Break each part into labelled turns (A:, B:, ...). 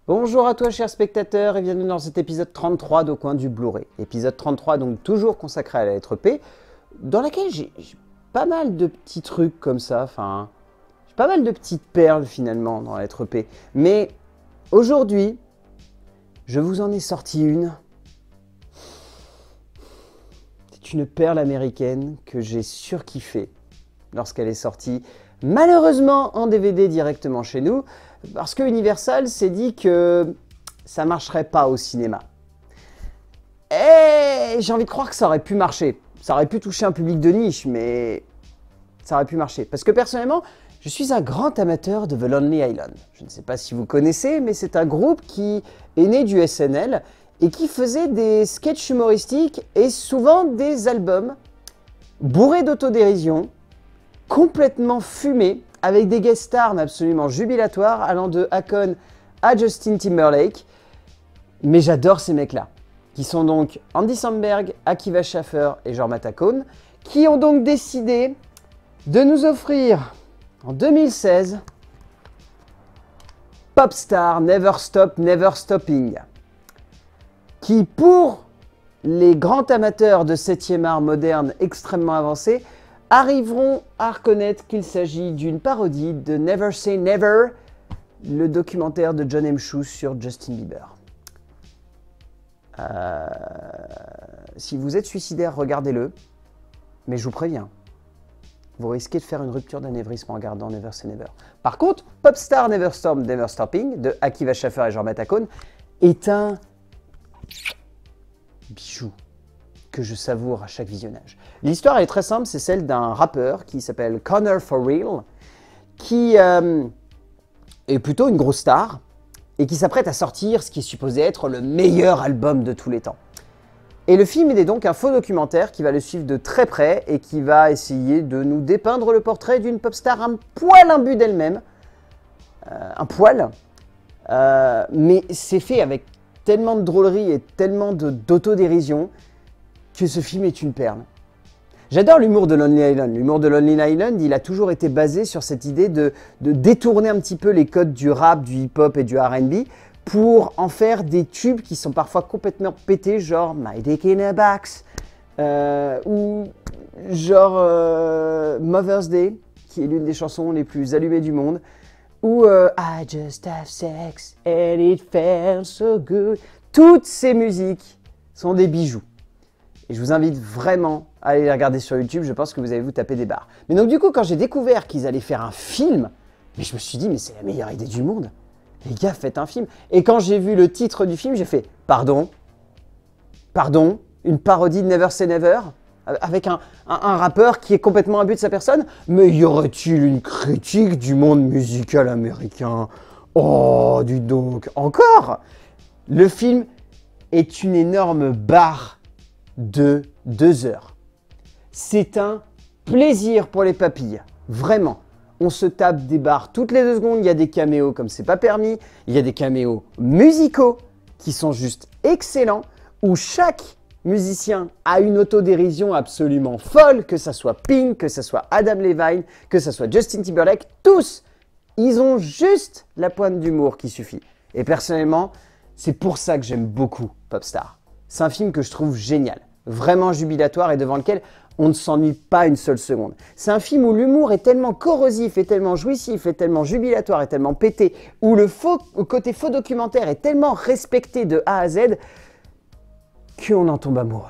A: Bonjour à toi chers spectateurs et bienvenue dans cet épisode 33 d'Au coin du Blu-ray. Épisode 33 donc toujours consacré à la lettre P, dans laquelle j'ai pas mal de petits trucs comme ça, j'ai pas mal de petites perles finalement dans la lettre P. Mais aujourd'hui, je vous en ai sorti une. C'est une perle américaine que j'ai surkiffée lorsqu'elle est sortie, malheureusement en DVD directement chez nous, parce que Universal s'est dit que ça marcherait pas au cinéma. Et j'ai envie de croire que ça aurait pu marcher. Ça aurait pu toucher un public de niche, mais ça aurait pu marcher. Parce que personnellement, je suis un grand amateur de The Lonely Island. Je ne sais pas si vous connaissez, mais c'est un groupe qui est né du SNL et qui faisait des sketchs humoristiques et souvent des albums bourrés d'autodérision, complètement fumés, avec des guest stars absolument jubilatoires, allant de Akon à Justin Timberlake. Mais j'adore ces mecs-là, qui sont donc Andy Samberg, Akiva Schaffer et Jorma Taccone, qui ont donc décidé de nous offrir, en 2016, Popstar Never Stop, Never Stopping, qui, pour les grands amateurs de 7e art moderne extrêmement avancé, arriveront à reconnaître qu'il s'agit d'une parodie de Never Say Never, le documentaire de John M. Schuh sur Justin Bieber. Si vous êtes suicidaire, regardez-le, mais je vous préviens, vous risquez de faire une rupture d'anévrisme en regardant Never Say Never. Par contre, Popstar Never Stop, Never Stopping de Akiva Schaffer et Jorma Taccone est un bijou que je savoure à chaque visionnage. L'histoire est très simple, c'est celle d'un rappeur qui s'appelle Connor For Real, qui est plutôt une grosse star et qui s'apprête à sortir ce qui est supposé être le meilleur album de tous les temps. Et le film est donc un faux documentaire qui va le suivre de très près et qui va essayer de nous dépeindre le portrait d'une pop star un poil imbu d'elle-même, mais c'est fait avec tellement de drôlerie et tellement d'autodérision que ce film est une perle. J'adore l'humour de Lonely Island. L'humour de Lonely Island, il a toujours été basé sur cette idée de détourner un petit peu les codes du rap, du hip-hop et du R&B pour en faire des tubes qui sont parfois complètement pétés, genre My Dick in a Box, ou genre Mother's Day, qui est l'une des chansons les plus allumées du monde, ou I Just Have Sex and It Felt So Good. Toutes ces musiques sont des bijoux. Et je vous invite vraiment à aller les regarder sur YouTube, je pense que vous allez vous taper des barres. Mais donc du coup, quand j'ai découvert qu'ils allaient faire un film, mais je me suis dit, mais c'est la meilleure idée du monde. Les gars, faites un film. Et quand j'ai vu le titre du film, j'ai fait, pardon, une parodie de Never Say Never, avec un rappeur qui est complètement imbu de sa personne. Mais y aurait-il une critique du monde musical américain? Oh, dis donc, encore? Le film est une énorme barre de 2 heures. C'est un plaisir pour les papilles, vraiment. On se tape des barres toutes les 2 secondes, il y a des caméos comme c'est pas permis, il y a des caméos musicaux qui sont juste excellents, où chaque musicien a une autodérision absolument folle, que ça soit Pink, que ça soit Adam Levine, que ça soit Justin Timberlake, tous, ils ont juste la pointe d'humour qui suffit. Et personnellement, c'est pour ça que j'aime beaucoup Popstar. C'est un film que je trouve génial, vraiment jubilatoire et devant lequel on ne s'ennuie pas une seule seconde. C'est un film où l'humour est tellement corrosif, et tellement jouissif, et tellement jubilatoire, et tellement pété, où le côté faux documentaire est tellement respecté de A à Z qu'on en tombe amoureux.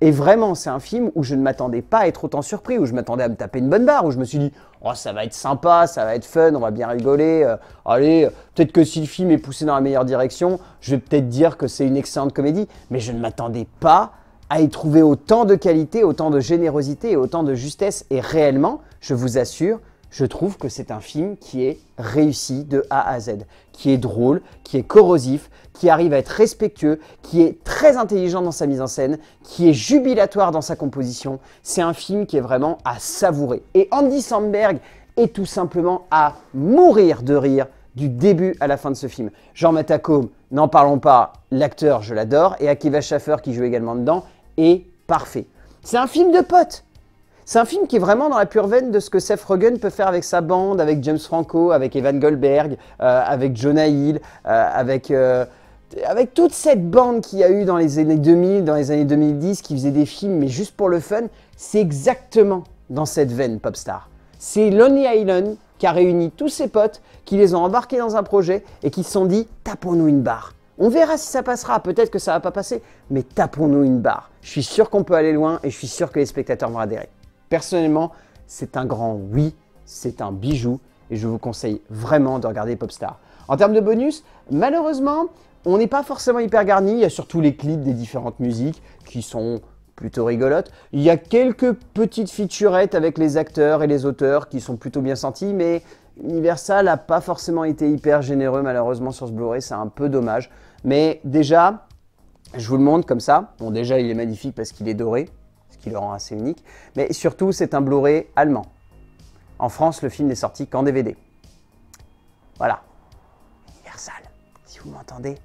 A: Et vraiment, c'est un film où je ne m'attendais pas à être autant surpris, où je m'attendais à me taper une bonne barre, où je me suis dit « Oh, ça va être sympa, ça va être fun, on va bien rigoler. Allez, peut-être que si le film est poussé dans la meilleure direction, je vais peut-être dire que c'est une excellente comédie. » Mais je ne m'attendais pas à y trouver autant de qualité, autant de générosité et autant de justesse. Et réellement, je vous assure, je trouve que c'est un film qui est réussi de A à Z, qui est drôle, qui est corrosif, qui arrive à être respectueux, qui est très intelligent dans sa mise en scène, qui est jubilatoire dans sa composition. C'est un film qui est vraiment à savourer. Et Andy Samberg est tout simplement à mourir de rire du début à la fin de ce film. Jorma Taccone, n'en parlons pas, l'acteur, je l'adore, et Akiva Schaffer qui joue également dedans, est parfait. C'est un film de potes. C'est un film qui est vraiment dans la pure veine de ce que Seth Rogen peut faire avec sa bande, avec James Franco, avec Evan Goldberg, avec Jonah Hill, avec toute cette bande qu'il y a eu dans les années 2000, dans les années 2010, qui faisait des films, mais juste pour le fun. C'est exactement dans cette veine Popstar. C'est Lonely Island qui a réuni tous ses potes, qui les ont embarqués dans un projet et qui se sont dit « tapons-nous une barre ». On verra si ça passera, peut-être que ça va pas passer, mais tapons-nous une barre. Je suis sûr qu'on peut aller loin et je suis sûr que les spectateurs vont adhérer. Personnellement, c'est un grand oui, c'est un bijou et je vous conseille vraiment de regarder Popstar. En termes de bonus, malheureusement, on n'est pas forcément hyper garni. Il y a surtout les clips des différentes musiques qui sont plutôt rigolotes. Il y a quelques petites featurettes avec les acteurs et les auteurs qui sont plutôt bien sentis, mais Universal n'a pas forcément été hyper généreux malheureusement sur ce Blu-ray, c'est un peu dommage. Mais déjà, je vous le montre comme ça. Bon, déjà, il est magnifique parce qu'il est doré, ce qui le rend assez unique. Mais surtout, c'est un Blu-ray allemand. En France, le film n'est sorti qu'en DVD. Voilà. Universal, si vous m'entendez,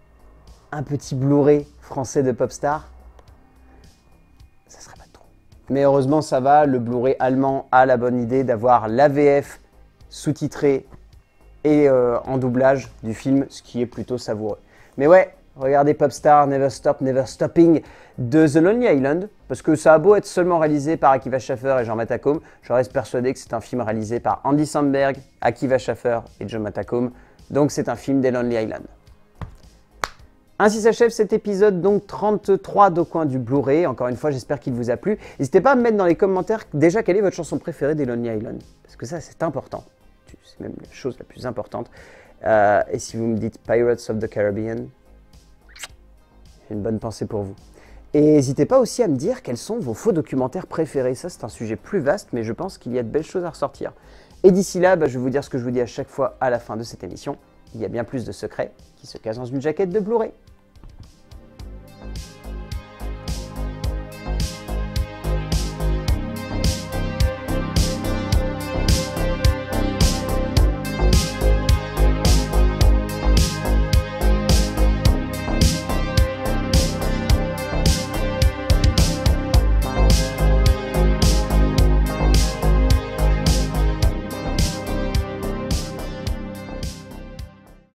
A: un petit Blu-ray français de Popstar, ça serait pas trop. Mais heureusement, ça va. Le Blu-ray allemand a la bonne idée d'avoir l'AVF sous-titré et en doublage du film, ce qui est plutôt savoureux. Mais ouais, regardez Popstar, Never Stop, Never Stopping de The Lonely Island, parce que ça a beau être seulement réalisé par Akiva Schaffer et Jean Matacombe, je reste persuadé que c'est un film réalisé par Andy Samberg, Akiva Schaffer et John Matacombe, donc c'est un film des Lonely Island. Ainsi s'achève cet épisode donc 33 d'Au coin du Blu-ray. Encore une fois, j'espère qu'il vous a plu. N'hésitez pas à me mettre dans les commentaires déjà quelle est votre chanson préférée des Lonely Island, parce que ça c'est important, c'est même la chose la plus importante. Et si vous me dites Pirates of the Caribbean, j'ai une bonne pensée pour vous. Et n'hésitez pas aussi à me dire quels sont vos faux documentaires préférés. Ça, c'est un sujet plus vaste, mais je pense qu'il y a de belles choses à ressortir. Et d'ici là, je vais vous dire ce que je vous dis à chaque fois à la fin de cette émission. Il y a bien plus de secrets qui se cachent dans une jaquette de Blu-ray.